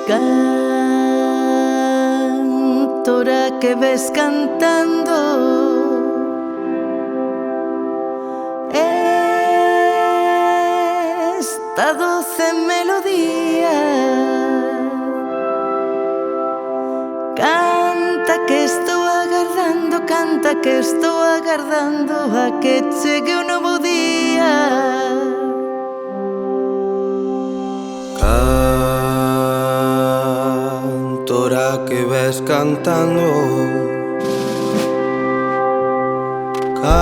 Cantora que ves cantando, esta doce melodía. Canta que estou agardando, canta que estou agardando a que chegue un novo día. Cantora que ves cantando, cántame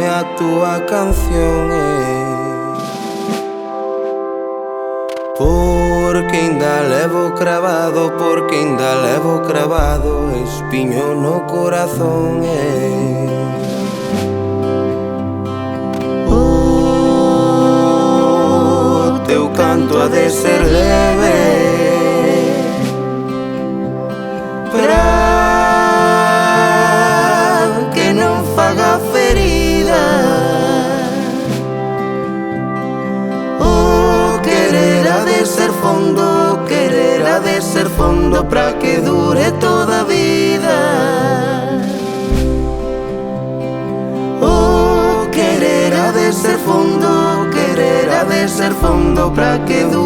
a túa canción, porque ainda levo cravado, porque ainda levo cravado espiño no corazón. O teu canto ha de ser leve para que non faga ferida. O querer ha de ser fondo, querer ha de ser fondo para que dure toda a vida. O querer ha de ser fondo, querer ha de ser fondo para que dure